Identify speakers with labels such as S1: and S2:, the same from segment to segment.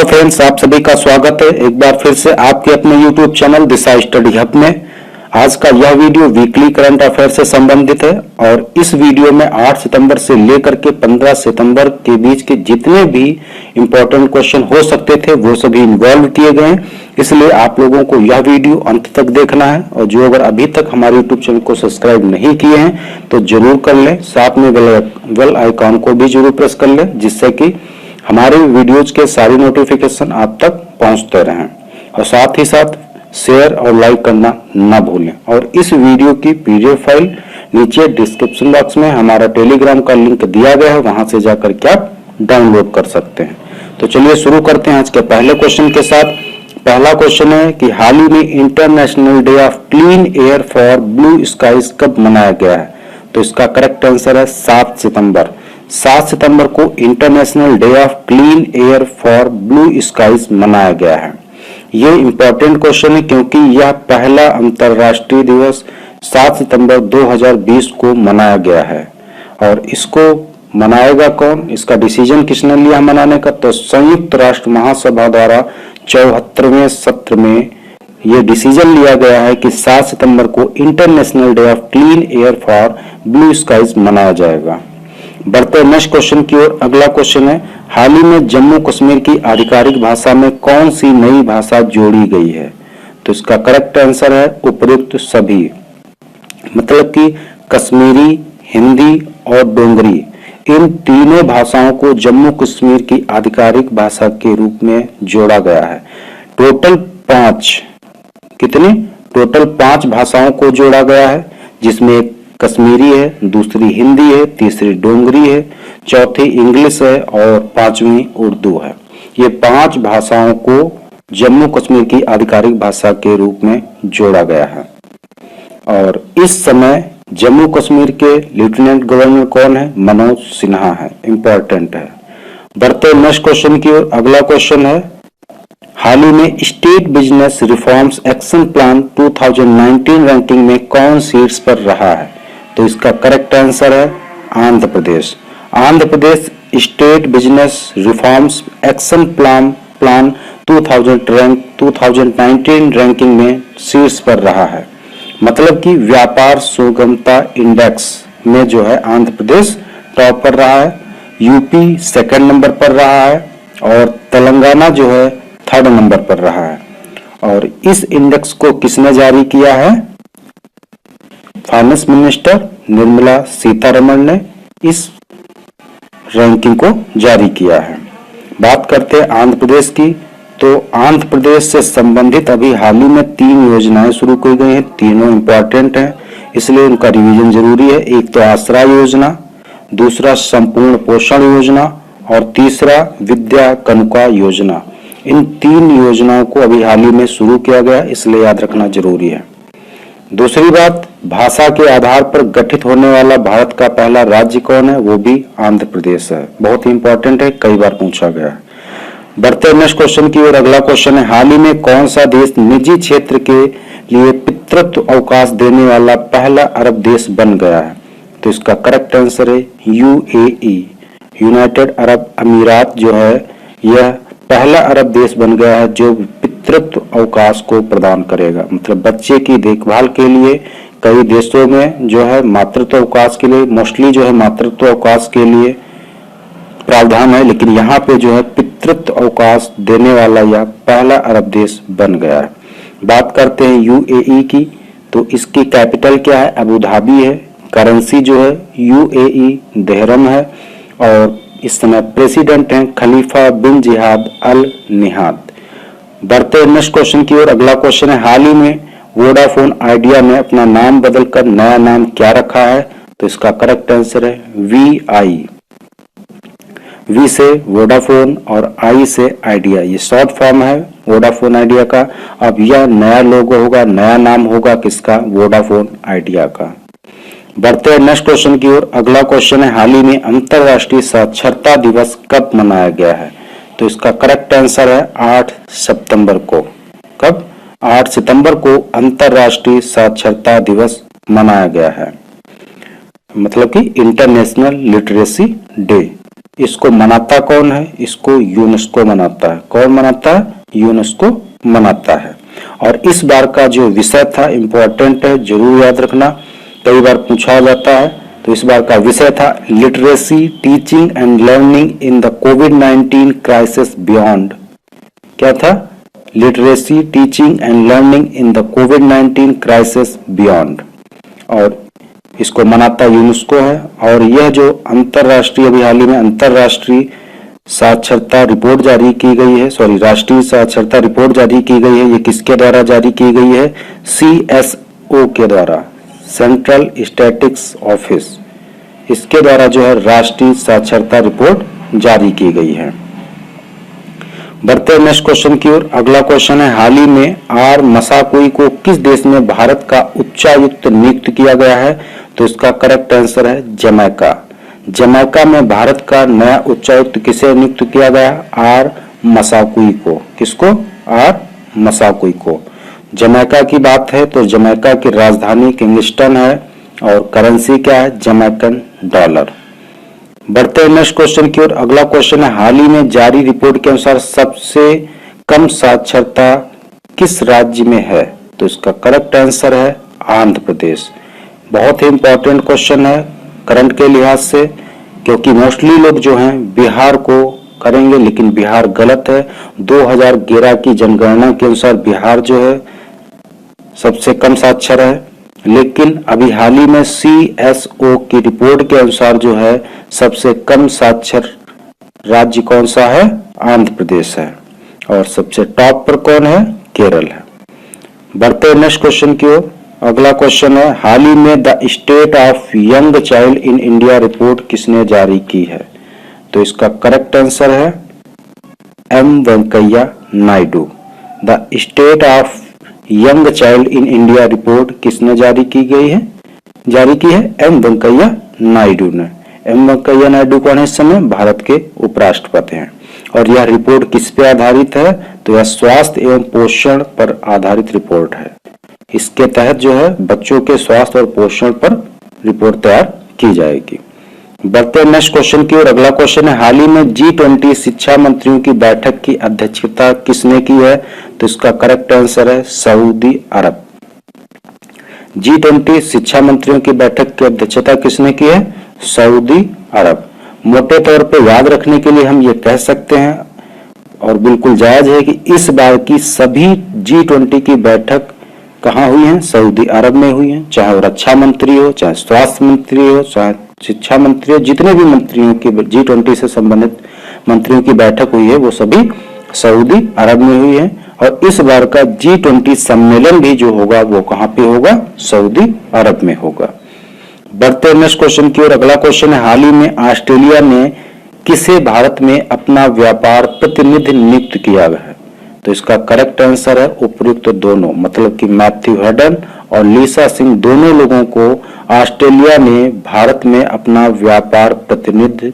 S1: Friends, आप सभी का स्वागत है एक बार फिर से आपके अपने YouTube चैनल दिशा स्टडी हब में। आज का यह वीडियो वीकली करंट अफेयर से संबंधित है और इस वीडियो में 8 सितंबर से लेकर के 15 सितंबर के बीच के जितने भी इंपॉर्टेंट क्वेश्चन हो सकते थे वो सभी इन्वॉल्व किए गए हैं। इसलिए आप लोगों को यह वीडियो अंत तक देखना है और जो अगर अभी तक हमारे YouTube चैनल को सब्सक्राइब नहीं किए हैं तो जरूर कर लें, साथ में बेल आइकॉन को भी जरूर प्रेस कर लें जिससे कि हमारे वीडियोज के सारी नोटिफिकेशन आप तक पहुंचते रहें और साथ ही साथ शेयर और लाइक करना ना भूलें। और इस वीडियो की पीडीएफ फाइल नीचे डिस्क्रिप्शन बॉक्स में हमारा टेलीग्राम का लिंक दिया गया है, वहां से जाकर के आप डाउनलोड कर सकते हैं। तो चलिए शुरू करते हैं आज के पहले क्वेश्चन के साथ। पहला क्वेश्चन है कि हाल ही में International Day of Clean Air for Blue Skies कब मनाया गया है? तो इसका करेक्ट आंसर है 7 सितंबर। 7 सितंबर को International Day of Clean Air for Blue Skies मनाया गया है। ये इंपॉर्टेंट क्वेश्चन है क्योंकि यह पहला अंतरराष्ट्रीय दिवस 7 सितंबर 2020 को मनाया गया है। और इसको मनाएगा कौन, इसका डिसीजन किसने लिया मनाने का? तो संयुक्त राष्ट्र महासभा द्वारा 74वें सत्र में ये डिसीजन लिया गया है कि 7 सितंबर को International Day of Clean Air for Blue Skies मनाया जाएगा। बढ़ते हैं नेक्स्ट क्वेश्चन की ओर। अगला क्वेश्चन है, हाल ही में जम्मू कश्मीर की आधिकारिक भाषा में कौन सी नई भाषा जोड़ी गई है? तो इसका करेक्ट आंसर है उपयुक्त सभी। मतलब कि कश्मीरी, हिंदी और डोगरी, इन तीनों भाषाओं को जम्मू कश्मीर की आधिकारिक भाषा के रूप में जोड़ा गया है। टोटल 5 भाषाओं को जोड़ा गया है, जिसमें एक कश्मीरी है, दूसरी हिंदी है, तीसरी डोगरी है, चौथी इंग्लिश है और 5वीं उर्दू है। ये 5 भाषाओं को जम्मू कश्मीर की आधिकारिक भाषा के रूप में जोड़ा गया है। और इस समय जम्मू कश्मीर के लेफ्टिनेंट गवर्नर कौन है? मनोज सिन्हा है। इंपॉर्टेंट है। बढ़ते नेक्स्ट क्वेश्चन की ओर। अगला क्वेश्चन है, हाल ही में state business reforms action plan 2019 ranking में कौन शीर्ष पर रहा है? तो इसका करेक्ट आंसर है Andhra Pradesh. Andhra Pradesh state business reforms action plan 2019 ranking में शीर्ष पर रहा है। मतलब कि व्यापार सुगमता इंडेक्स में जो है आंध्र प्रदेश टॉप पर रहा है, यूपी सेकंड नंबर पर रहा है और तेलंगाना जो है 3rd नंबर पर रहा है। और इस इंडेक्स को किसने जारी किया है? फाइनेंस मिनिस्टर निर्मला सीतारमण ने इस रैंकिंग को जारी किया है। बात करते हैं आंध्र प्रदेश की। तो आंध्र प्रदेश से संबंधित अभी हाल ही में 3 योजनाएं शुरू की गई हैं। तीनों इंपॉर्टेंट हैं, इसलिए उनका रिवीजन जरूरी है। एक तो आसरा योजना, दूसरा संपूर्ण पोषण योजना और तीसरा विद्या कनुका योजना। इन 3 योजनाओं को अभी हाल ही में शुरू किया गया, इसलिए याद रखना जरूरी है। दूसरी बात, भाषा के आधार पर गठित होने वाला भारत का पहला राज्य कौन है? वो भी आंध्र प्रदेश है। बहुत ही इंपॉर्टेंट है, कई बार पूछा गया है। बढ़ते नेक्स्ट क्वेश्चन की ओर। अगला क्वेश्चन है, हाल ही में कौन सा देश निजी क्षेत्र के लिए पितृत्व अवकाश देने वाला पहला अरब देश बन गया है? तो इसका करेक्ट आंसर है यूएई, यूनाइटेड अरब अमीरात जो है यह पहला अरब देश बन गया है जो पितृत्व अवकाश को प्रदान करेगा। मतलब बच्चे की देखभाल के लिए कई देशों में जो है मातृत्व अवकाश के लिए मोस्टली जो है मातृत्व अवकाश के लिए प्रावधान है, लेकिन यहाँ पे जो है पितृत्व अवकाश देने वाला यह पहला अरब देश बन गया है। बात करते हैं यूएई की। तो इसकी कैपिटल क्या है? अबू धाबी है। करेंसी जो है यूएई दिरहम है और इस समय प्रेसिडेंट हैं खलीफा बिन जिहाद अल निहाद। बढ़ते नेक्स्ट क्वेश्चन की ओर। अगला क्वेश्चन है, हाल ही में वोडाफोन आइडिया ने अपना नाम बदलकर नया नाम क्या रखा है? तो इसका करेक्ट आंसर है वीआई। वी से वोडाफोन और आई से आइडिया, ये शॉर्ट फॉर्म है वोडाफोन आइडिया का। अब यह नया लोगो होगा, नया नाम होगा किसका? वोडाफोन आइडिया का। बढ़ते हैं नेक्स्ट क्वेश्चन की ओर। अगला क्वेश्चन है, हाल ही में अंतरराष्ट्रीय साक्षरता दिवस कब मनाया गया है? तो इसका करेक्ट आंसर है 8 सितंबर को। कब? 8 सितंबर को अंतरराष्ट्रीय साक्षरता दिवस मनाया गया है। मतलब कि इंटरनेशनल लिटरेसी डे। इसको मनाता कौन है? इसको यूनेस्को मनाता है। कौन मनाता है? यूनेस्को मनाता है। और इस बार का जो विषय था इम्पोर्टेंट है, जरूर याद रखना, कई बार पूछा जाता है। तो इस बार का विषय था literacy teaching and learning in the covid crisis beyond. क्या था? Literacy teaching and learning in the covid crisis beyond. और इसको मनाता यूनेस्को है। और यह जो अंतरराष्ट्रीय, अभी हाल ही में अंतरराष्ट्रीय साक्षरता रिपोर्ट जारी की गई है, राष्ट्रीय साक्षरता रिपोर्ट जारी की गई है, ये किसके द्वारा जारी की गई है? CSO के द्वारा, सेंट्रल स्टैटिस्टिक्स ऑफिस, इसके द्वारा जो है राष्ट्रीय साक्षरता रिपोर्ट जारी की गई है। बढ़ते हैं नेक्स्ट क्वेश्चन की ओर। अगला क्वेश्चन है, हाल ही में आर मसाकोई को किस देश में भारत का उच्चायुक्त नियुक्त किया गया है? तो इसका करेक्ट आंसर है जमैका। जमैका में भारत का नया उच्चायुक्त किसे नियुक्त किया गया? आर मसाकोई को। किसको? आर मसाकोई को। जमैका की बात है तो जमैका की राजधानी किंगस्टन है और करेंसी क्या है? Jamaican dollar. बढ़ते हैं नेक्स्ट क्वेश्चन की ओर। अगला क्वेश्चन है, हाल ही में जारी रिपोर्ट के अनुसार सबसे कम साक्षरता किस राज्य में है? तो इसका करेक्ट आंसर है आंध्र प्रदेश। बहुत ही इंपॉर्टेंट क्वेश्चन है करंट के लिहाज से, क्योंकि मोस्टली लोग जो हैं बिहार को करेंगे, लेकिन बिहार गलत है। 2011 की जनगणना के अनुसार बिहार जो है सबसे कम साक्षर है, लेकिन अभी हाल ही में CSO की रिपोर्ट के अनुसार जो है सबसे कम साक्षर राज्य कौन सा है? आंध्र प्रदेश है। और सबसे टॉप पर कौन है? केरल है। बढ़ते हैं नेक्स्ट क्वेश्चन की ओर। अगला क्वेश्चन है, हाल ही में the state of young child in India report किसने जारी की है? तो इसका करेक्ट आंसर है M Venkaiah Naidu. The state of young child in India report किसने जारी की है? M वेंकैया नायडू ने। M वेंकैया नायडू कौन है इस समय? भारत के उपराष्ट्रपति हैं। और यह रिपोर्ट किस पे आधारित है? तो यह स्वास्थ्य एवं पोषण पर आधारित रिपोर्ट है। इसके तहत जो है बच्चों के स्वास्थ्य और पोषण पर रिपोर्ट तैयार की जाएगी। बढ़ते हैं नेक्स्ट क्वेश्चन की ओर। अगला क्वेश्चन है, हाल ही में G20 शिक्षा मंत्रियों की बैठक की अध्यक्षता किसने की है? तो इसका करेक्ट आंसर है सऊदी अरब। G20 शिक्षा मंत्रियों की बैठक की अध्यक्षता किसने की है? सऊदी अरब। मोटे तौर पे याद रखने के लिए हम ये कह सकते हैं, और बिल्कुल जायज है, कि इस बार की सभी G20 की बैठक कहाँ हुई है? सऊदी अरब में हुई है। चाहे वो रक्षा मंत्री हो, चाहे स्वास्थ्य मंत्री हो, चाहे शिक्षा मंत्री हो, जितने भी मंत्रियों की G20 से संबंधित मंत्रियों की बैठक हुई है वो सभी सऊदी अरब में हुई है। और इस बार का G20 सम्मेलन भी जो होगा वो कहाँ पे होगा? सऊदी अरब में होगा। बढ़ते नेक्स्ट क्वेश्चन की ओर। अगला क्वेश्चन है, हाल ही में ऑस्ट्रेलिया ने किसे भारत में अपना व्यापार प्रतिनिधि नियुक्त किया है? तो इसका करेक्ट आंसर है उपयुक्त दोनों, मतलब कि मैथ्यू हेडन और लीसा सिंह, दोनों लोगों को ऑस्ट्रेलिया ने भारत में अपना व्यापार प्रतिनिधि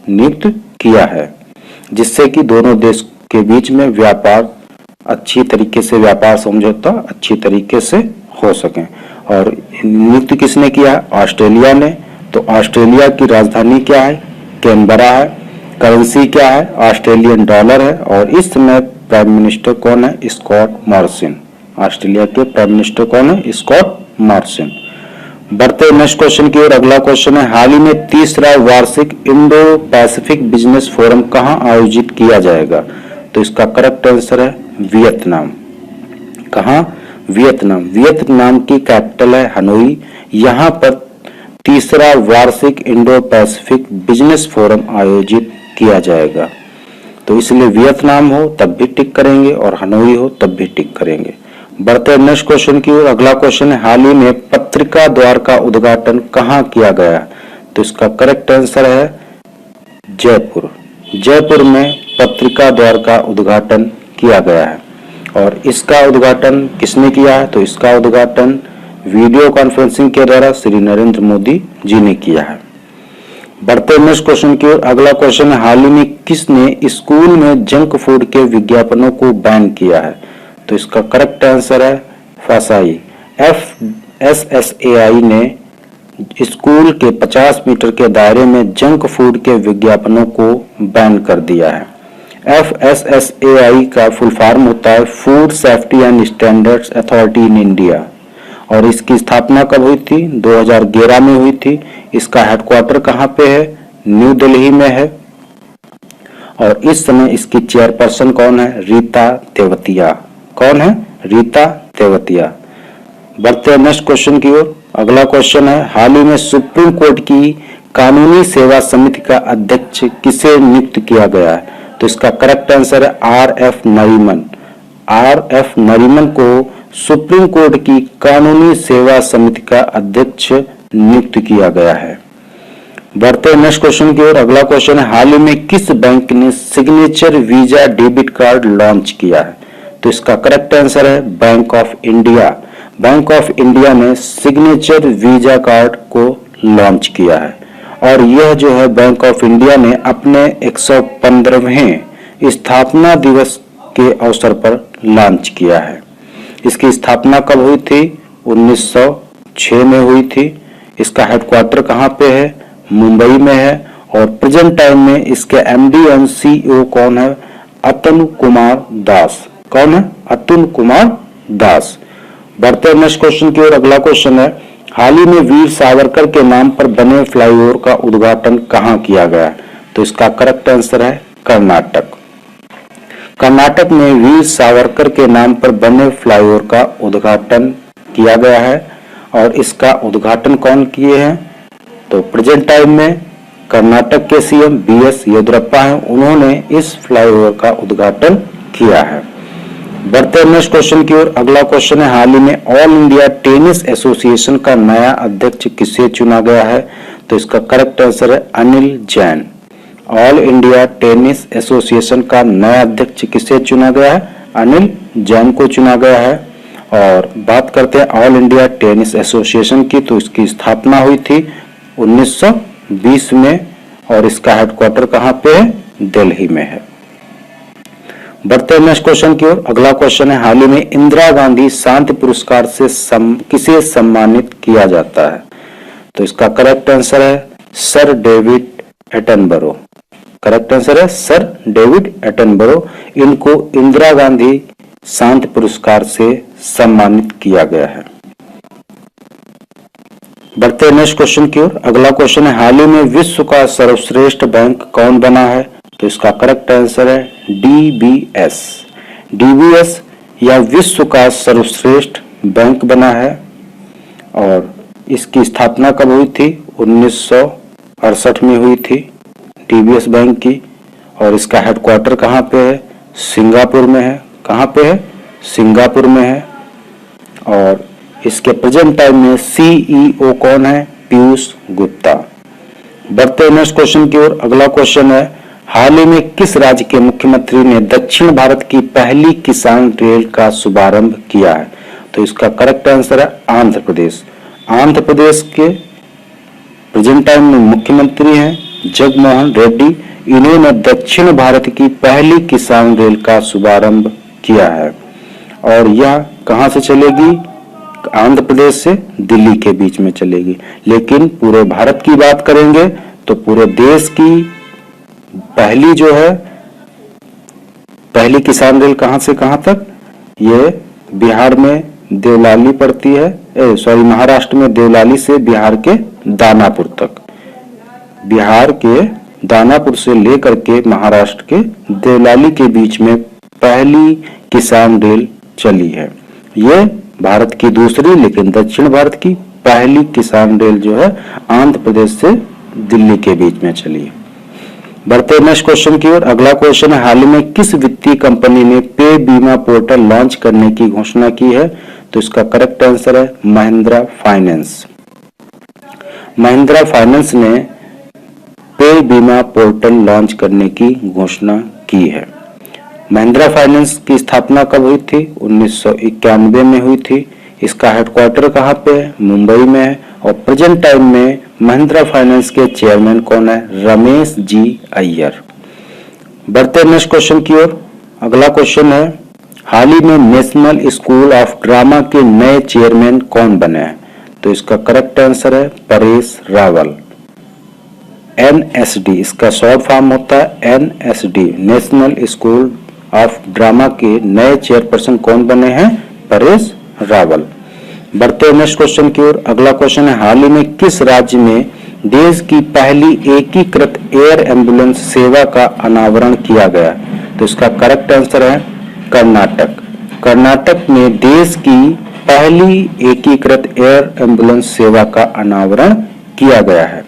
S1: नियुक्त किया है, जिससे कि दोनों देश के बीच में व्यापार अच्छी तरीके से, व्यापार समझौता अच्छी तरीके से हो सके। और नियुक्त किसने किया? ऑस्ट्रेलिया ने। तो ऑस्ट्रेलिया की राजधानी क्या है? कैनबरा है। करेंसी क्या है? ऑस्ट्रेलियन डॉलर है। और इस समय प्राइम मिनिस्टर कौन है? Scott Morrison. ऑस्ट्रेलिया के प्राइम मिनिस्टर कौन है? Scott Morrison. बढ़ते नेक्स्ट क्वेश्चन की ओर। अगला क्वेश्चन है, हाल ही में तीसरा वार्षिक इंडो पैसिफिक बिजनेस फोरम कहां आयोजित किया जाएगा? तो इसका करेक्ट आंसर है वियतनाम। कहां? वियतनाम। वियतनाम की कैपिटल है हनोई। यहां पर तीसरा वार्षिक इंडो पैसिफिक बिजनेस फोरम आयोजित किया जाएगा। तो इसलिए वियतनाम हो तब भी टिक करेंगे और हनोई हो तब भी टिक करेंगे। बढ़ते नेक्स्ट क्वेश्चन की ओर। अगला क्वेश्चन है, हाल ही में पत्रिका द्वार का उद्घाटन कहां किया गया? तो इसका करेक्ट आंसर है जयपुर। जयपुर में पत्रिका द्वार का उद्घाटन किया गया है। और इसका उद्घाटन किसने किया है? तो इसका उद्घाटन वीडियो कॉन्फ्रेंसिंग के द्वारा श्री नरेंद्र मोदी जी ने किया है। बढ़ते नेक्स्ट क्वेश्चन की ओर। अगला क्वेश्चन है, हाल ही में किसने स्कूल में जंक फूड के विज्ञापनों को बैन किया है? तो इसका करेक्ट आंसर है FSSAI ने स्कूल के 50 मीटर के दायरे में जंक फूड के विज्ञापनों को बैन कर दिया है। FSSAI का फुल फॉर्म होता है food safety and standards authority in India और इसकी स्थापना कब हुई थी? 2011 में हुई थी। इसका हेडक्वार्टर कहाँ पे है? न्यू दिल्ली में है और इस समय इसकी चेयरपर्सन कौन है? रीता तेवतिया। कौन है? रीता तेवतिया। बढ़ते हैं नेक्स्ट क्वेश्चन की ओर। अगला क्वेश्चन है, हाल ही में सुप्रीम कोर्ट की कानूनी सेवा समिति का अध्यक्ष किसे नियुक्त किया गया है? तो इसका करेक्ट आंसर है RF नरीमन। RF नरीमन को सुप्रीम कोर्ट की कानूनी सेवा समिति का अध्यक्ष नियुक्त किया गया है। बढ़ते हैं नेक्स्ट क्वेश्चन की ओर। अगला क्वेश्चन है, हाल ही में किस बैंक ने signature visa debit card launch किया है? तो इसका करेक्ट आंसर है bank of India. Bank of India ने सिग्नेचर वीजा कार्ड को लॉन्च किया है और यह जो है बैंक ऑफ इंडिया ने अपने 115वें स्थापना दिवस के अवसर पर लॉन्च किया है। इसकी स्थापना कब हुई थी? 1906 में हुई थी। इसका हेडक्वार्टर कहाँ पे है? मुंबई में है और प्रेजेंट टाइम में इसके MD एंड CEO कौन है? अतुल कुमार दास। कौन है? अतुल कुमार दास। बढ़ते हैं नेक्स्ट क्वेश्चन की ओर। अगला क्वेश्चन है, हाल ही में वीर सावरकर के नाम पर बने फ्लाईओवर का उद्घाटन कहाँ किया गया? तो इसका करेक्ट आंसर है कर्नाटक। कर्नाटक में वीर सावरकर के नाम पर बने फ्लाईओवर का उद्घाटन किया गया है और इसका उद्घाटन कौन किए हैं? तो प्रेजेंट टाइम में कर्नाटक के CM BS येदियुरप्पा हैं, उन्होंने इस फ्लाईओवर का उद्घाटन किया है। बढ़ते हैं नेक्स्ट क्वेश्चन की ओर। अगला क्वेश्चन है, हाल ही में ऑल इंडिया टेनिस एसोसिएशन का नया अध्यक्ष किसे चुना गया है? तो इसका करेक्ट आंसर है Anil Jain. All India tennis association का नया अध्यक्ष किसे चुना गया है? अनिल जैन को चुना गया है। और बात करते हैं ऑल इंडिया टेनिस एसोसिएशन की, तो इसकी स्थापना हुई थी 1920 में और इसका हेडक्वार्टर कहाँ पे है? दिल्ली में है। बढ़ते हैं नेक्स्ट क्वेश्चन की ओर। अगला क्वेश्चन है, हाल ही में इंदिरा गांधी शांति पुरस्कार से किसे सम्मानित किया जाता है? तो इसका करेक्ट आंसर है sir David Attenborough. Correct answer है सर डेविड एटनबरो। इनको इंदिरा गांधी शांति पुरस्कार से सम्मानित किया गया है। बढ़ते हैं नेक्स्ट क्वेश्चन की ओर। अगला क्वेश्चन है, हाल ही में विश्व का सर्वश्रेष्ठ बैंक कौन बना है? तो इसका करेक्ट आंसर है DBS। DBS यह विश्व का सर्वश्रेष्ठ बैंक बना है और इसकी स्थापना कब हुई थी? 1968 में हुई थी DBS बैंक की और इसका हेडक्वार्टर कहाँ पे है? सिंगापुर में है। कहाँ पे है? सिंगापुर में है और इसके प्रेजेंट टाइम में CEO कौन है? पीयूष गुप्ता। बढ़ते हैं नेक्स्ट क्वेश्चन की ओर। अगला क्वेश्चन है, हाल ही में किस राज्य के मुख्यमंत्री ने दक्षिण भारत की पहली किसान रेल का शुभारंभ किया है? तो इसका करेक्ट आंसर है आंध्र प्रदेश। आंध्र प्रदेश के प्रेजेंट टाइम में मुख्यमंत्री हैं जगनमोहन रेड्डी। इन्होंने दक्षिण भारत की पहली किसान रेल का शुभारंभ किया है और यह कहां से चलेगी? आंध्र प्रदेश से दिल्ली के बीच में चलेगी। लेकिन पूरे भारत की बात करेंगे तो पूरे देश की पहली जो है पहली किसान रेल कहां से कहां तक? ये बिहार में देवलाली पड़ती है, महाराष्ट्र में देवलाली से बिहार के दानापुर तक। बिहार के दानापुर से लेकर के महाराष्ट्र के देवलाली के बीच में पहली किसान रेल चली है। ये भारत की दूसरी लेकिन दक्षिण भारत की पहली किसान रेल जो है आंध्र प्रदेश से दिल्ली के बीच में चली है। बढ़ते नेक्स्ट क्वेश्चन की ओर। अगला क्वेश्चन है, हाल ही में किस वित्तीय कंपनी ने पे बीमा पोर्टल लॉन्च करने की घोषणा की है? तो इसका करेक्ट आंसर है महिंद्रा फाइनेंस। महिंद्रा फाइनेंस ने पे बीमा पोर्टल लॉन्च करने की घोषणा की है। महिंद्रा फाइनेंस की स्थापना कब हुई थी? 1991 में हुई थी। इसका हेडक्वार्टर कहाँ पे है? मुंबई में है और प्रेजेंट टाइम में महिंद्रा फाइनेंस के चेयरमैन कौन है? रमेश जी अय्यर। बढ़ते नेक्स्ट क्वेश्चन की ओर। अगला क्वेश्चन है, हाल ही में नेशनल स्कूल ऑफ ड्रामा के नए चेयरमैन कौन बने हैं? तो इसका करेक्ट आंसर है परेश रावल। NSD इसका शॉर्ट फॉर्म होता है NSD, national school of drama के नए चेयरपर्सन कौन बने हैं? परेश रावल। बढ़ते हैं नेक्स्ट क्वेश्चन की ओर। अगला क्वेश्चन है, हाल ही में किस राज्य में देश की पहली एकीकृत एयर एम्बुलेंस सेवा का अनावरण किया गया? तो इसका करेक्ट आंसर है कर्नाटक। कर्नाटक में देश की पहली एकीकृत एयर एम्बुलेंस सेवा का अनावरण किया गया है।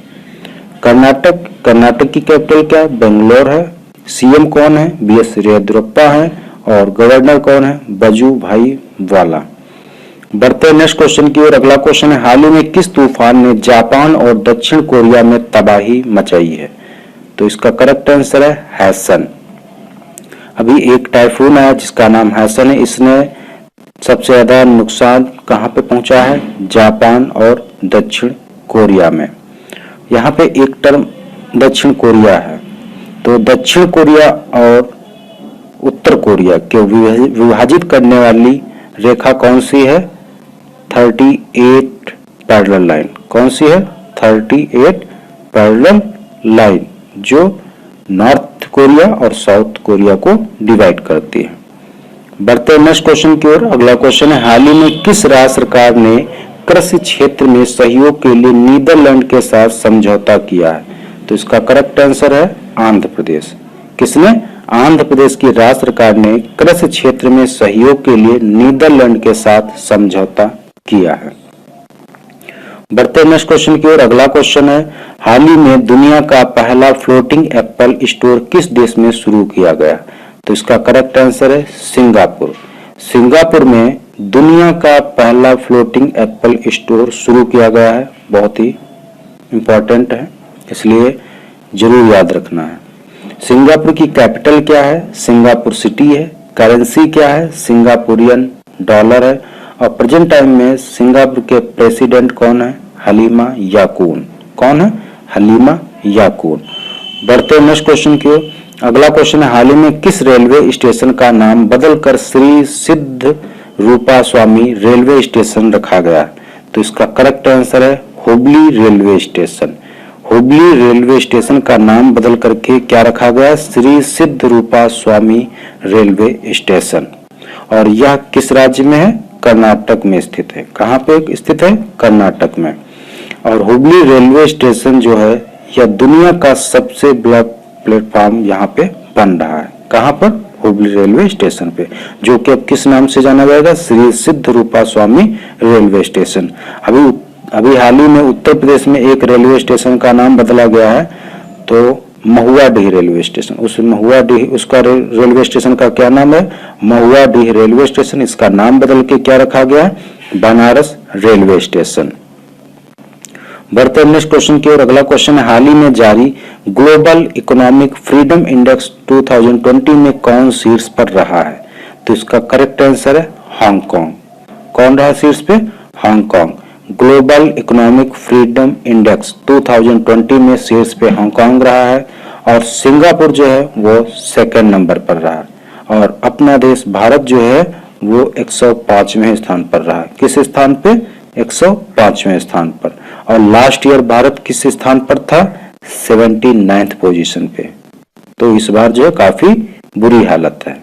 S1: कर्नाटक की कैपिटल क्या है? बेंगलोर है। सीएम कौन है? BS येदियुरप्पा है। और गवर्नर कौन है? वजुभाई वाला। बढ़ते नेक्स्ट क्वेश्चन की ओर। अगला क्वेश्चन है, हाल ही में किस तूफान ने जापान और दक्षिण कोरिया में तबाही मचाई है? तो इसका करेक्ट आंसर है हैसन। अभी एक टाइफून आया जिसका नाम हैसन है, इसने सबसे ज्यादा नुकसान कहां पे पहुंचा है? जापान और दक्षिण कोरिया में। यहाँ पे एक टर्म दक्षिण कोरिया है, तो दक्षिण कोरिया और उत्तर कोरिया को विभाजित करने वाली रेखा कौन सी है? 38 पैरेलल लाइन। कौन सी है? 38 पैरेलल लाइन, जो नॉर्थ कोरिया और साउथ कोरिया को डिवाइड करती है। बढ़ते हैं नेक्स्ट क्वेश्चन की ओर। अगला क्वेश्चन है, हाल ही में किस राज्य सरकार ने कृषि क्षेत्र में सहयोग के लिए नीदरलैंड के साथ समझौता किया है? तो इसका करेक्ट आंसर है आंध्र प्रदेश। किसने? आंध्र प्रदेश की राज्य सरकार ने कृषि क्षेत्र में सहयोग के लिए नीदरलैंड के साथ समझौता किया है। बढ़ते नेक्स्ट क्वेश्चन की ओर। अगला क्वेश्चन है, हाल ही में दुनिया का पहला फ्लोटिंग एप्पल स्टोर किस देश में शुरू किया गया? तो इसका करेक्ट आंसर है सिंगापुर। सिंगापुर में दुनिया का पहला फ्लोटिंग एप्पल स्टोर शुरू किया गया है। बहुत ही इंपॉर्टेंट है, इसलिए जरूर याद रखना है। सिंगापुर की कैपिटल क्या है? सिंगापुर सिटी है। करेंसी क्या है? सिंगापुरियन डॉलर है। और प्रेजेंट टाइम में सिंगापुर के प्रेसिडेंट कौन है? हलीमा याकून। कौन है? हलीमा याकून। बढ़ते नेक्स्ट क्वेश्चन की ओर। अगला क्वेश्चन है, हाल ही में किस रेलवे स्टेशन का नाम बदलकर श्री सिद्ध रूपा स्वामी रेलवे स्टेशन रखा गया? तो इसका करेक्ट आंसर है Hubli railway station. Hubli railway station का नाम बदल करके क्या रखा गया? श्री सिद्ध रूपा स्वामी रेलवे स्टेशन। और यह किस राज्य में है? कर्नाटक में स्थित है। कहाँ पे स्थित है? कर्नाटक में। और हुबली रेलवे स्टेशन जो है, यह दुनिया का सबसे बड़ा प्लेटफॉर्म यहाँ पे बन रहा है। कहाँ पर? हुबली रेलवे स्टेशन पे, जो कि अब किस नाम से जाना जाएगा? श्री सिद्ध रूपा स्वामी रेलवे स्टेशन। अभी हाल ही में उत्तर प्रदेश में एक रेलवे स्टेशन का नाम बदला गया है, तो महुआडीह रेलवे स्टेशन। उस महुआडीह उसका रेलवे स्टेशन का क्या नाम है? Mahuadih railway station. इसका नाम बदल के क्या रखा गया? Banaras railway station. बढ़ते नेक्स्ट क्वेश्चन की ओर। अगला क्वेश्चन है, हाल ही में जारी ग्लोबल इकोनॉमिक फ्रीडम इंडेक्स 2020 में कौन शीर्ष पर रहा है? तो इसका करेक्ट आंसर है हांगकांग। कौन रहा शीर्ष पे? Hong Kong. Global economic freedom index 2020 में शीर्ष पे हांगकांग रहा है। और सिंगापुर जो है वो सेकंड नंबर पर रहा है। और अपना देश भारत जो है वो 105वें स्थान पर रहा है। किस स्थान पे? 105वें स्थान पर। और लास्ट ईयर भारत किस स्थान पर था? 79th पोजीशन पे। तो इस बार जो है काफी बुरी हालत है।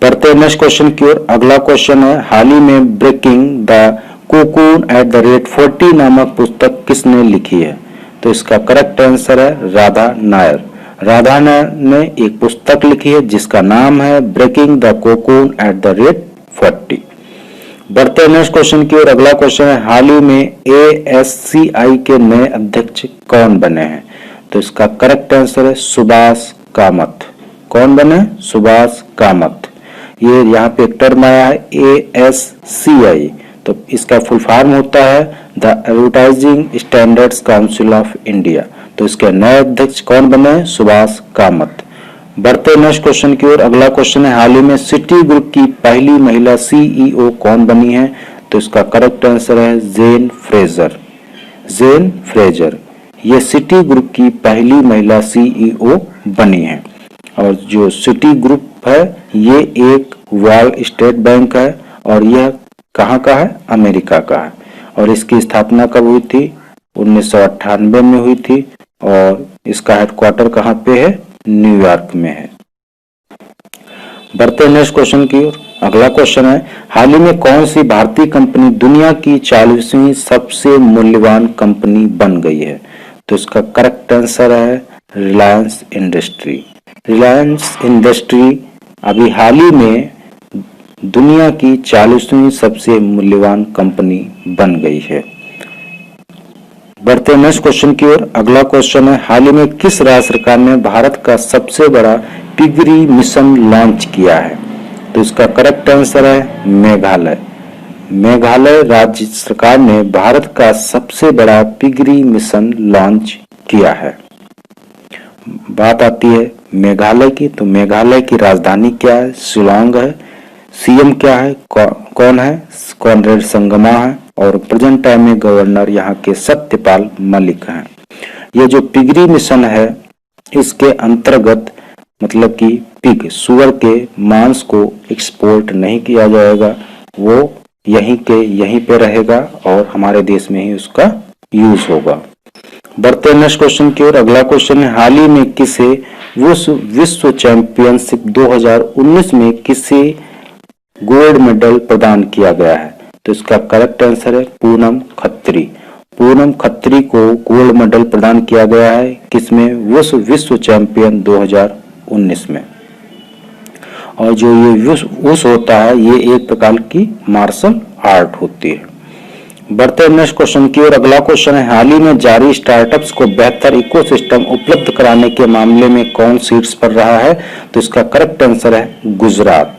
S1: बढ़ते नेक्स्ट क्वेश्चन की ओर। अगला क्वेश्चन है, हाल ही में Breaking the Cocoon at the Rate 40 नामक पुस्तक किसने लिखी है? तो इसका करेक्ट आंसर है राधा नायर। राधा नायर ने एक पुस्तक लिखी है जिसका नाम है Breaking the Cocoon at the Rate 40। बढ़ते नेक्स्ट क्वेश्चन की ओर। अगला क्वेश्चन है, हाल ही में ASCI के नए अध्यक्ष कौन बने हैं? तो इसका करेक्ट आंसर है सुभाष कामत। कौन बने? सुभाष कामत। ये यहाँ पे एक टर्म आया है ASCI, तो इसका फुल फॉर्म होता है the advertising standards council of India. तो इसके नए अध्यक्ष कौन बने? सुभाष कामत। बढ़ते नेक्स्ट क्वेश्चन की ओर। अगला क्वेश्चन है, हाल ही में सिटी ग्रुप की पहली महिला CEO कौन बनी है? तो इसका करेक्ट आंसर है जेन फ्रेजर। जेन फ्रेजर ये सिटी ग्रुप की पहली महिला CEO बनी है। और जो सिटी ग्रुप है ये एक वॉल स्ट्रीट बैंक है और यह कहाँ का है? अमेरिका का है। और इसकी स्थापना कब हुई थी? 1998 में हुई थी और इसका हेडक्वार्टर कहाँ पे है? न्यूयॉर्क में है। बढ़ते हैं नेक्स्ट क्वेश्चन की ओर। अगला क्वेश्चन है, हाल ही में कौन सी भारतीय कंपनी दुनिया की 40वीं सबसे मूल्यवान कंपनी बन गई है? तो इसका करेक्ट आंसर है रिलायंस इंडस्ट्री। रिलायंस इंडस्ट्री अभी हाल ही में दुनिया की 40वीं सबसे मूल्यवान कंपनी बन गई है। बढ़ते हैं नेक्स्ट क्वेश्चन की ओर। अगला क्वेश्चन है, हाल ही में किस राज्य सरकार ने भारत का सबसे बड़ा पिगरी मिशन लॉन्च किया है? तो इसका करेक्ट आंसर है मेघालय। मेघालय राज्य सरकार ने भारत का सबसे बड़ा पिगरी मिशन लॉन्च किया है। बात आती है मेघालय की, तो मेघालय की राजधानी क्या है? शिलांग है। सीएम क्या है? कौन है? कॉनरेड संगमा है और प्रेजेंट टाइम में गवर्नर यहाँ के सत्यपाल मलिक हैं। ये जो पिगरी मिशन है इसके अंतर्गत मतलब कि पिग सुअर के मांस को एक्सपोर्ट नहीं किया जाएगा, वो यहीं पे रहेगा और हमारे देश में ही उसका यूज होगा। बढ़ते हैं नेक्स्ट क्वेश्चन की ओर। अगला क्वेश्चन है, हाल ही में किसे विश्व चैंपियनशिप 2019 में किसे गोल्ड मेडल प्रदान किया गया है? तो इसका करेक्ट आंसर है पूनम खत्री। पूनम खत्री को गोल्ड मेडल प्रदान किया गया है किसमें? विश्व चैंपियन 2019 में। और जो ये उस होता है ये एक प्रकार की मार्शल आर्ट होती है। बढ़ते हैं नेक्स्ट क्वेश्चन की ओर। अगला क्वेश्चन है, हाल ही में जारी स्टार्टअप्स को बेहतर इकोसिस्टम उपलब्ध कराने के मामले में कौन शीर्ष पर रहा है? तो इसका करेक्ट आंसर है गुजरात।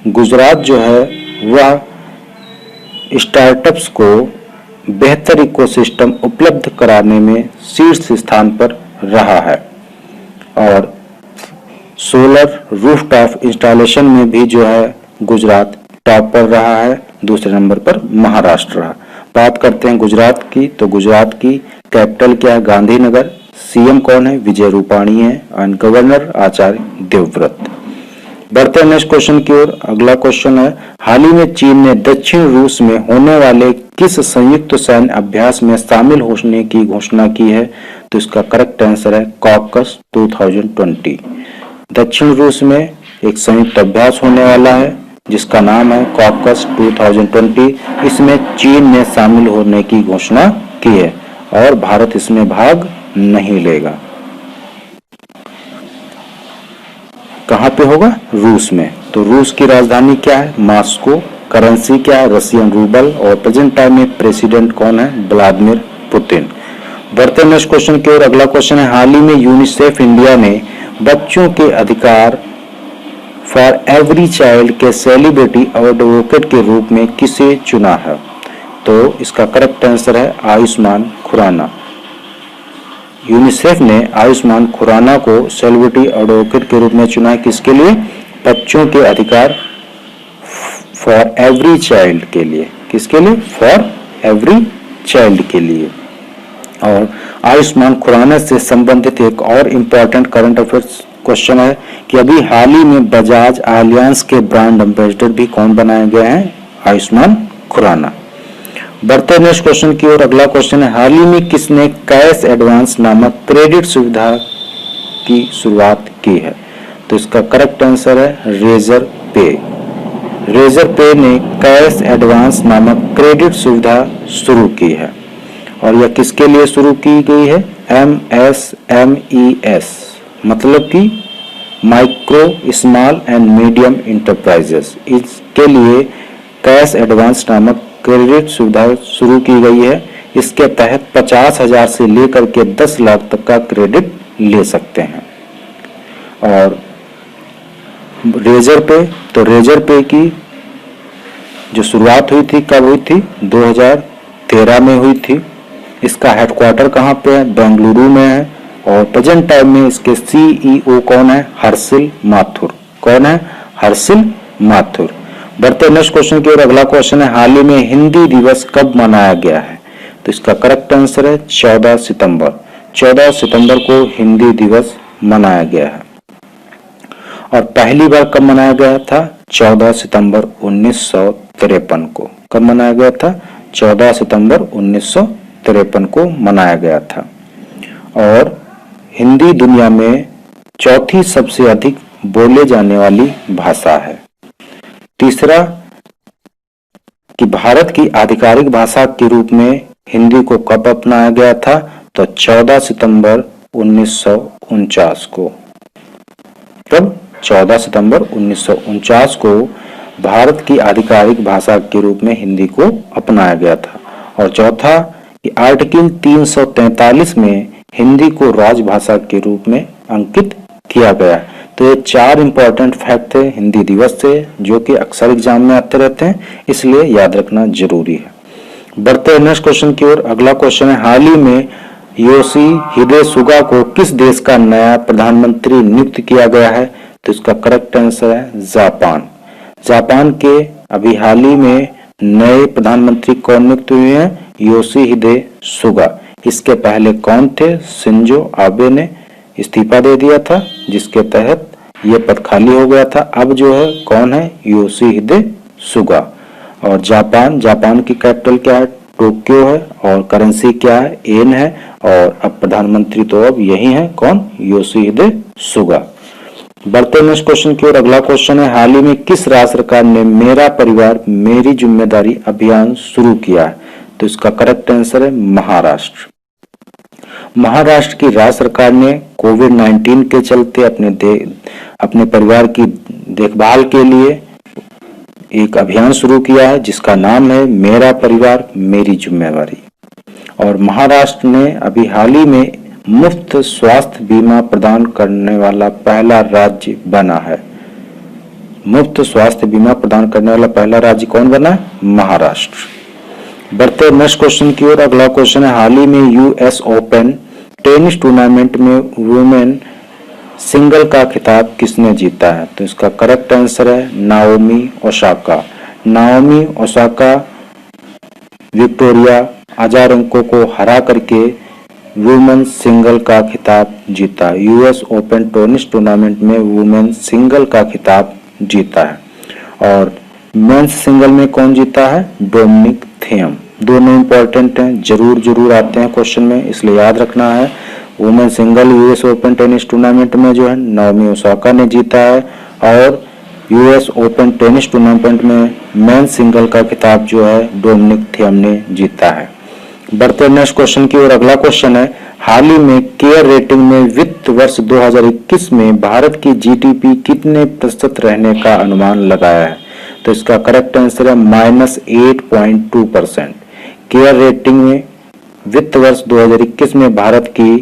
S1: गुजरात जो है वह स्टार्टअप्स को बेहतर इकोसिस्टम उपलब्ध कराने में शीर्ष स्थान पर रहा है और सोलर रूफटॉप इंस्टॉलेशन में भी जो है गुजरात टॉप पर रहा है। दूसरे नंबर पर महाराष्ट्र रहा। बात करते हैं गुजरात की, तो गुजरात की कैपिटल क्या है? गांधीनगर। सीएम कौन है? विजय रूपाणी है एंड गवर्नर आचार्य देवव्रत। बढ़ते हैं नेक्स्ट क्वेश्चन की ओर। अगला क्वेश्चन है, हाल ही में चीन ने दक्षिण रूस में होने वाले किस संयुक्त सैन्य अभ्यास में शामिल होने की घोषणा की है? तो इसका करेक्ट आंसर है कॉकस 2020। दक्षिण रूस में एक संयुक्त अभ्यास होने वाला है जिसका नाम है कॉकस 2020। इसमें चीन ने शामिल होने की घोषणा की है और भारत इसमें भाग नहीं लेगा। कहाँ पे होगा? रूस में। तो रूस की राजधानी क्या है? मॉस्को। करेंसी क्या है? रशियन रूबल और प्रेजेंट टाइम में प्रेसिडेंट कौन है? Vladimir Putin. बढ़ते हैं नेक्स्ट क्वेश्चन की ओर। अगला क्वेश्चन है, हाल ही में यूनिसेफ इंडिया ने बच्चों के अधिकार फॉर एवरी चाइल्ड के सेलिब्रिटी एडवोकेट के रूप में किसे चुना है? तो इसका करेक्ट आंसर है आयुष्मान खुराना। यूनिसेफ ने आयुष्मान खुराना को सेलिब्रिटी एडवोकेट के रूप में चुना है किसके लिए? बच्चों के अधिकार फॉर एवरी चाइल्ड के लिए। किसके लिए? फॉर एवरी चाइल्ड के लिए। और आयुष्मान खुराना से संबंधित एक और इम्पोर्टेंट करंट अफेयर्स क्वेश्चन है कि अभी हाल ही में बजाज अलियांस के ब्रांड एम्बेसडर भी कौन बनाए गए हैं? आयुष्मान खुराना। बढ़ते नेक्स्ट क्वेश्चन की ओर। अगला क्वेश्चन है, हाल ही में किसने कैश एडवांस नामक क्रेडिट सुविधा की शुरुआत की है? तो इसका करेक्ट आंसर है रेजर पे। रेजर पे ने कैश एडवांस नामक क्रेडिट सुविधा शुरू की है और यह किसके लिए शुरू की गई है? MSMES मतलब कि micro small and medium enterprises. इसके लिए कैश एडवांस नामक क्रेडिट सुविधा शुरू की गई है। इसके तहत 50,000 से लेकर के 10 लाख तक का क्रेडिट ले सकते हैं। और रेजर पे, तो रेजर पे की जो शुरुआत हुई थी कब हुई थी? 2013 में हुई थी। इसका हेडक्वार्टर कहाँ पे है? बेंगलुरु में है और प्रेजेंट टाइम में इसके CEO कौन है? हर्षिल माथुर। कौन है? हर्षिल माथुर। बढ़ते नेक्स्ट क्वेश्चन की ओर। अगला क्वेश्चन है, हाल ही में हिंदी दिवस कब मनाया गया है? तो इसका करेक्ट आंसर है 14 सितंबर। 14 सितंबर को हिंदी दिवस मनाया गया है। और पहली बार कब मनाया गया था? 14 सितंबर 1953 को। कब मनाया गया था? 14 सितंबर 1953 को मनाया गया था। और हिंदी दुनिया में चौथी सबसे अधिक बोले जाने वाली भाषा है। तीसरा कि भारत की आधिकारिक भाषा के रूप में हिंदी को कब अपनाया गया था, तो 14 सितंबर 1949 को। कब? 14 सितंबर 1949 को भारत की आधिकारिक भाषा के रूप में हिंदी को अपनाया गया था। और चौथा कि आर्टिकल 343 में हिंदी को राजभाषा के रूप में अंकित किया गया। तो ये 4 इंपॉर्टेंट फैक्ट थे हिंदी दिवस से, जो कि अक्सर एग्जाम में आते रहते हैं, इसलिए याद रखना जरूरी है। बढ़ते हैं नेक्स्ट क्वेश्चन की ओर। अगला क्वेश्चन है, हाल ही में योशिहिदे सुगा को किस देश का नया प्रधानमंत्री नियुक्त किया गया है, तो इसका करेक्ट आंसर है जापान। जापान के अभी हाल ही में नए प्रधानमंत्री कौन नियुक्त हुए हैं? Yoshihide Suga. इसके पहले कौन थे? शिंजो आबे ने इस्तीफा दे दिया था, जिसके तहत ये पद खाली हो गया था। अब जो है कौन है? Yoshihide Suga. और जापान की कैपिटल क्या है? टोक्यो है। और करेंसी क्या है? येन है। और अब प्रधानमंत्री तो अब यही है, कौन? Yoshihide Suga. बढ़ते नेक्स्ट क्वेश्चन की ओर। अगला क्वेश्चन है, हाल ही में किस राज्य सरकार ने मेरा परिवार मेरी जिम्मेदारी अभियान शुरू किया है, तो इसका करेक्ट आंसर है महाराष्ट्र। महाराष्ट्र की राज्य सरकार ने कोविड-19 के चलते अपने परिवार की देखभाल के लिए एक अभियान शुरू किया है, जिसका नाम है मेरा परिवार मेरी जिम्मेवारी। और महाराष्ट्र ने अभी हाल ही में मुफ्त स्वास्थ्य बीमा प्रदान करने वाला पहला राज्य बना है। मुफ्त स्वास्थ्य बीमा प्रदान करने वाला पहला राज्य कौन बना है? महाराष्ट्र। बढ़ते नेक्स्ट क्वेश्चन की ओर। अगला क्वेश्चन है, हाल ही में यूएस ओपन टेनिस टूर्नामेंट में वुमेन सिंगल का खिताब किसने जीता है, तो इसका करेक्ट आंसर है Naomi Osaka. Naomi Osaka Victoria Azarenka को हरा करके वुमेन सिंगल का खिताब जीता। यूएस ओपन टेनिस टूर्नामेंट में वुमेन सिंगल का खिताब जीता है। और मेंस सिंगल में कौन जीता है? Dominic Thiem. दोनों इंपॉर्टेंट हैं, जरूर आते हैं क्वेश्चन में, इसलिए याद रखना है। Women single US open tennis tournament में जो है नाओमी ओसाका ने जीता है, और यूएस ओपन टेनिस टूर्नामेंट में मेंस सिंगल का खिताब जो है डोमिनिक थियम ने जीता है। बढ़ते नेक्स्ट क्वेश्चन की ओर। अगला क्वेश्चन है, हाल ही में केयर रेटिंग में वित्त वर्ष 2021 में भारत की जीडीपी कितने प्रतिशत रहने का अनुमान लगाया है, तो इसका करेक्ट आंसर है -8.2%। केयर रेटिंग में वित्त वर्ष 2021 में भारत की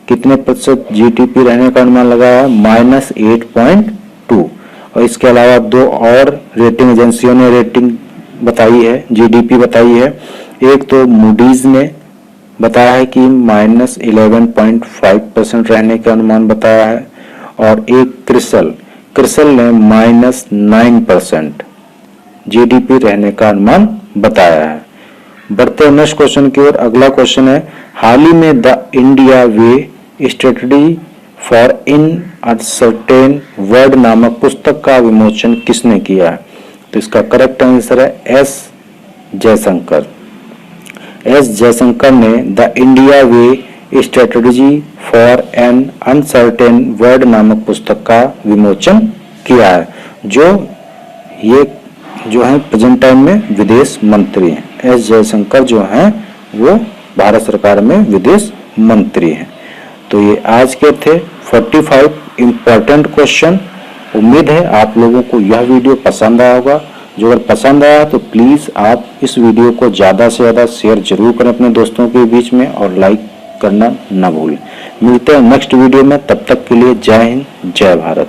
S1: कितने प्रतिशत जीडीपी रहने का अनुमान लगाया है? -8.2। और इसके अलावा 2 और रेटिंग एजेंसियों ने रेटिंग बताई है, जीडीपी बताई है। एक तो मूडीज ने बताया है कि -11.5% रहने का अनुमान बताया है, और एक क्रिसल ने -9% जीडीपी रहने का अनुमान बताया है। बढ़ते नेक्स्ट क्वेश्चन की ओर। अगला क्वेश्चन है, हाल ही में the India way strategy for in uncertain world नामक पुस्तक का विमोचन किसने किया है, तो इसका करेक्ट आंसर है एस जयशंकर। एस जयशंकर ने the India way strategy for an uncertain world नामक पुस्तक का विमोचन किया है, जो है प्रेजेंट टाइम में विदेश मंत्री हैं। एस जयशंकर जो हैं वो भारत सरकार में विदेश मंत्री हैं। तो ये आज के थे 45 इम्पोर्टेंट क्वेश्चन। उम्मीद है आप लोगों को यह वीडियो पसंद आया होगा। जो अगर पसंद आया तो प्लीज़ आप इस वीडियो को ज़्यादा से ज़्यादा शेयर जरूर करें अपने दोस्तों के बीच में, और लाइक करना ना भूलें। मिलते हैं नेक्स्ट वीडियो में, तब तक के लिए जय हिंद जय भारत।